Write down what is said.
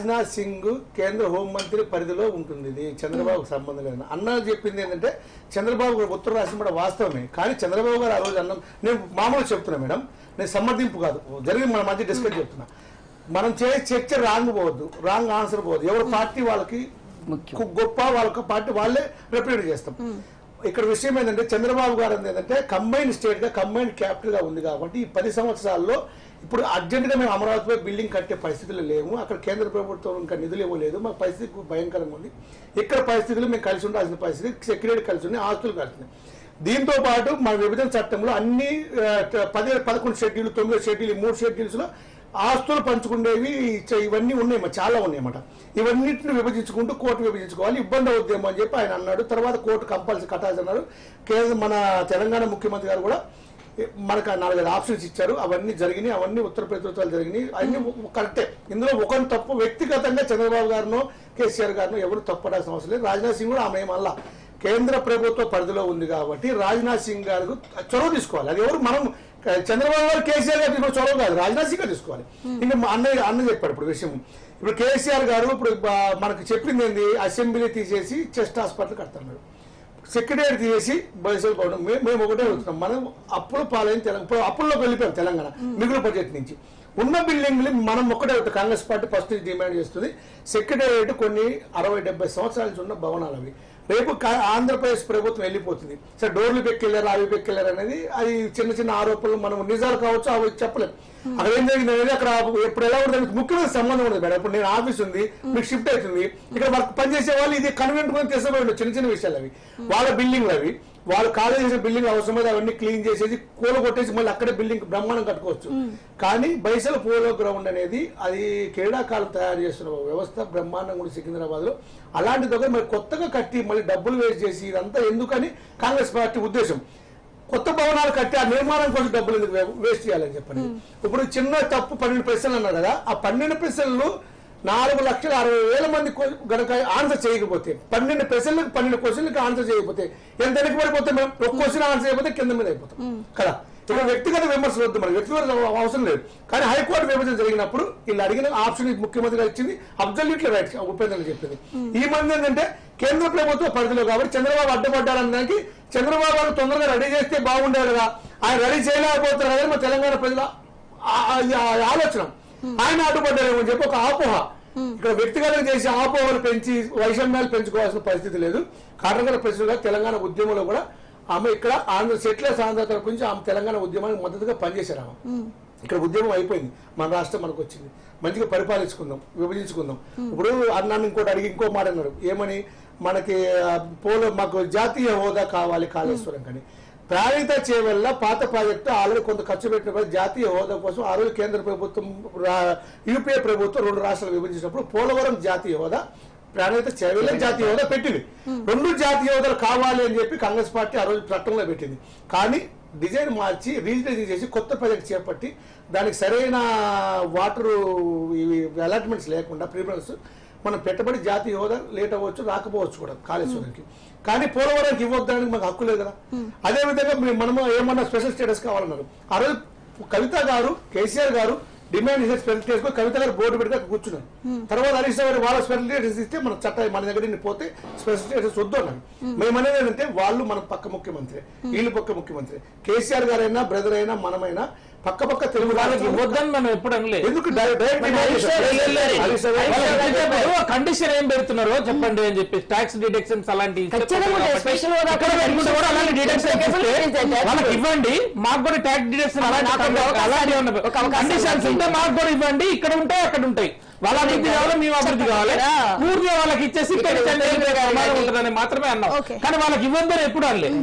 రాజ్నాథ్ సింగ్ కేంద్ర హోంమంత్రి పరిధిలో ఉంటుంది. ఇది చంద్రబాబుకు సంబంధం లేదు. అన్న చెప్పింది ఏంటంటే చంద్రబాబు గారు ఉత్తర రాష్ట్రం కూడా వాస్తవమే, కానీ చంద్రబాబు గారు ఆ రోజు అన్నం నేను మామూలుగా చెప్తున్నా మేడం, నేను సమర్థింపు కాదు, జరిగి మన మధ్య డిస్కస్ చెప్తున్నా. మనం చర్చ రాంగ్ పోవద్దు, రాంగ్ ఆన్సర్ పోవద్దు. ఎవరి పార్టీ వాళ్ళకి గొప్ప, వాళ్ళకి పార్టీ వాళ్ళే రిప్రజెంట్ చేస్తాం. ఇక్కడ విషయం ఏంటంటే చంద్రబాబు గారు ఏంటంటే కంబైన్డ్ స్టేట్ గా కంబైన్డ్ క్యాపిటల్ గా ఉంది కాబట్టి ఈ 10 సంవత్సరాల్లో ఇప్పుడు అర్జెంట్ గా మేము అమరావతిపై బిల్డింగ్ కట్టే పరిస్థితులు లేవు. అక్కడ కేంద్ర ప్రభుత్వం ఇంకా నిధులు ఇవ్వలేదు. మాకు పరిస్థితి భయంకరంగా ఉంది. ఇక్కడ పరిస్థితులు మేము కలిసి ఉండాల్సిన పరిస్థితి, సెక్యూరిటీ కలిసి ఉన్నాయి, ఆస్తులు కలిసి ఉన్నాయి. దీంతో పాటు మన విభజన చట్టంలో అన్ని 11 షెడ్యూల్, 9 షెడ్యూల్, 3 షెడ్యూల్స్ లో ఆస్తులు పంచుకునేవి ఇవన్నీ ఉన్నాయి, చాలా ఉన్నాయన్నమాట. ఇవన్నింటిని విభజించుకుంటూ కోర్టు విభజించుకోవాలి, ఇబ్బంది అవుద్దేమో అని చెప్పి ఆయన అన్నాడు. తర్వాత కోర్టు కంపల్సరీ కట్టాల్సి అన్నారు. మన తెలంగాణ ముఖ్యమంత్రి గారు కూడా మనకు 4 ఆప్షన్స్ ఇచ్చారు. అవన్నీ జరిగినాయి, అవన్నీ ఉత్తర ప్రభుత్వాలు జరిగినాయి, అన్ని కరెక్టే. ఇందులో ఒకరిని తప్పు వ్యక్తిగతంగా చంద్రబాబు గారినో కేసీఆర్ గారినో ఎవరు తప్పడాల్సిన అవసరం లేదు. రాజ్నాథ్ సింగ్ కూడా ఆమె మళ్ళా కేంద్ర ప్రభుత్వ పరిధిలో ఉంది కాబట్టి రాజ్నాథ్ సింగ్ గారు చొరవ తీసుకోవాలి. అది ఎవరు మనం చంద్రబాబు గారు కేసీఆర్ గారు తీసుకున్న చొరవ కాదు, రాజ్నాథ్ సింగ్ గారు తీసుకోవాలి. ఇంకా అన్న చెప్పాడు ఇప్పుడు విషయం. ఇప్పుడు కేసీఆర్ గారు ఇప్పుడు మనకు చెప్పింది ఏంది, అసెంబ్లీ తీసేసి చెస్ట్ హాస్పిటల్ కడతాడు, సెక్రటరీ తీసేసి బయలు పోవడం. మేము ఒకటే అవుతున్నాం, మనం అప్పులు పాలైన తెలంగాణ అప్పుల్లోకి వెళ్ళిపోయాం. తెలంగాణ మిగులు బడ్జెట్ నుంచి ఉన్న బిల్డింగ్లు మనం ఒక్కటే అవుతాం. కాంగ్రెస్ పార్టీ ఫస్ట్ డిమాండ్ చేస్తుంది సెక్రటేరియట్ కొన్ని 60-70 సంవత్సరాల నుంచి ఉన్న భవనాలు అవి. రేపు ఆంధ్రప్రదేశ్ ప్రభుత్వం వెళ్ళిపోతుంది. సరే డోర్లు పెక్కెళ్ళారు, అవి పెక్కెళ్ళారు అనేది అది చిన్న చిన్న ఆరోపణలు, మనం నిజాలు కావచ్చు, అవి చెప్పలేము. అక్కడ ఏం జరిగింది అనేది అక్కడ ఇప్పుడు ఎలా ఉంటుంది ముఖ్యమైన సంబంధం ఉండదు మేడం. ఇప్పుడు నేను ఆఫీస్ ఉంది, మీకు షిఫ్ట్ అవుతుంది, ఇక్కడ వర్క్ పనిచేసే వాళ్ళు ఇది కన్వీనెంట్ గా తీసుకోవాలి. చిన్న చిన్న విషయాలు అవి, వాళ్ళ బిల్డింగ్లు అవి, వాళ్ళు ఖాళీ చేసిన బిల్డింగ్ అవసరమైతే అవన్నీ క్లీన్ చేసేసి కూల కొట్టేసి మళ్ళీ అక్కడే బిల్డింగ్ బ్రహ్మాండం కట్టుకోవచ్చు. కానీ బైసల పోలో గ్రౌండ్ అనేది అది క్రీడాకాలం తయారు చేస్తున్న వ్యవస్థ బ్రహ్మాండం కూడా సికింద్రాబాద్ లో. అలాంటి దగ్గర మరి కొత్తగా కట్టి మళ్ళీ డబ్బులు వేస్ట్ చేసి ఇదంతా ఎందుకని కాంగ్రెస్ పార్టీ ఉద్దేశం. కొత్త భవనాలు కట్టి ఆ నిర్మాణం కోసం డబ్బులు ఎందుకు వేస్ట్ చేయాలని చెప్పండి. ఇప్పుడు చిన్న తప్పు 12 ప్రశ్నలు అన్నారు కదా, ఆ 12 ప్రశ్నలు 4,60,000 మంది గనక ఆన్సర్ చేయకపోతే 12 ప్రశ్నలకు 12 క్వశ్చన్లకు ఆన్సర్ చేయకపోతే ఎంత వెనక్కి పడిపోతే మేము ఒక క్వశ్చన్ ఆన్సర్ చేయకపోతే కింద మీద అయిపోతాం కదా. ఇక్కడ వ్యక్తిగత విమర్శలు వద్దు, మనకి వ్యక్తిగత అవసరం లేదు. కానీ హైకోర్టు విభజన జరిగినప్పుడు వీళ్ళు అడిగిన ఆప్షన్ ముఖ్యమంత్రిగా ఇచ్చింది, అబ్జల్యూట్లీ రైట్ ఉపేంద్ర చెప్పింది. ఈ మంది ఏంటంటే కేంద్ర ప్రభుత్వ పరిధిలో కాబట్టి చంద్రబాబు అడ్డపడ్డారన్న దానికి చంద్రబాబు గారు తొందరగా రెడీ చేస్తే బాగుండేది కదా, ఆయన రెడీ చేయలేకపోతారు కదా మా తెలంగాణ ప్రజల ఆలోచన. ఆయన అడ్డుపడ్డారేమో అని చెప్పి ఒక ఆపోహ. ఇక్కడ వ్యక్తిగతంగా చేసి ఆపోహలు పెంచి వైషమ్యాలు పెంచుకోవాల్సిన పరిస్థితి లేదు. కాటంకర ప్రెసిడెంట్ తెలంగాణ ఉద్యమంలో కూడా ఆమె ఇక్కడ ఆంధ్ర సెటిలర్స్ ఆంధ్ర గురించి ఆమె తెలంగాణ ఉద్యమానికి మద్దతుగా పనిచేశారు. ఆమె ఇక్కడ ఉద్యమం అయిపోయింది, మన రాష్ట్రం మనకు వచ్చింది, మంచిగా పరిపాలించుకుందాం, విభజించుకుందాం. ఇప్పుడు నన్ను ఇంకోటి అడిగి ఇంకో మాట అన్నారు, ఏమని మనకి మాకు జాతీయ హోదా కావాలి కాళేశ్వరం కానీ. ప్రాణిత చేవల్ల పాత ప్రాజెక్టు ఆల్రెడీ కొంత ఖర్చు పెట్టిన జాతీయ హోదా కోసం ఆ రోజు కేంద్ర ప్రభుత్వం యూపీఏ ప్రభుత్వం 2 రాష్ట్రాలు విభజించినప్పుడు పోలవరం జాతీయ హోదా, ప్రాణిత చేవల్ల జాతీయ హోదా పెట్టింది. 2 జాతీయ హోదాలు కావాలి అని చెప్పి కాంగ్రెస్ పార్టీ ఆ రోజు చట్టంలో పెట్టింది. కానీ డిజైన్ మార్చి రీజనైజింగ్ చేసి కొత్త ప్రాజెక్ట్ చేపట్టి దానికి సరైన వాటర్ అలాట్మెంట్స్ లేకుండా ప్రిఫరెన్స్ మనం పెట్టబడి జాతీయ హోదా లేట్ అవ్వచ్చు, రాకపోవచ్చు కూడా కాళేశ్వరానికి. కానీ పోలవరానికి ఇవ్వడానికి మాకు హక్కు లేదు కదా. అదేవిధంగా మనము ఏమన్నా స్పెషల్ స్టేటస్ కావాలన్నారు. ఆ రోజు కవిత గారు, కేసీఆర్ గారు డిమాండ్ చేసే స్పెషల్ స్టేటస్ కవిత గారు బోర్డు పెడితే కూర్చున్నారు. తర్వాత హరీష్ రావు గారు వాళ్ళ స్పెషల్ స్టేటస్ ఇస్తే మన చట్ట మన దగ్గర పోతే స్పెషల్ స్టేటస్ వద్దు అన్నారు. మేమనేది ఏంటంటే వాళ్ళు మన పక్క ముఖ్యమంత్రి, వీళ్ళు పక్క ముఖ్యమంత్రి, కేసీఆర్ గారైనా బ్రదర్ అయినా మనమైనా పక్క తెలుగు వాళ్ళకి ఇవ్వద్దని మనం ఎప్పుడు అనలేదు. ఎందుకు కండిషన్ ఏం పెడుతున్నారో చెప్పండి అని చెప్పి ట్యాక్స్ డిడక్షన్స్ అలాంటి వాళ్ళకి ఇవ్వండి, మాకు కూడా ట్యాక్స్ డిడక్షన్ అలాంటి కండిషన్స్ ఉంటే మాకు కూడా ఇవ్వండి. ఇక్కడ ఉంటాయి అక్కడ ఉంటాయి, వాళ్ళ అభివృద్ధి కావాలి, మేము అభివృద్ధి కావాలి, పూర్తిగా వాళ్ళకి ఇచ్చేసి ఉంటుందని మాత్రమే అన్నాం. కానీ వాళ్ళకి ఇవ్వద్దని ఎప్పుడు అనలేదు.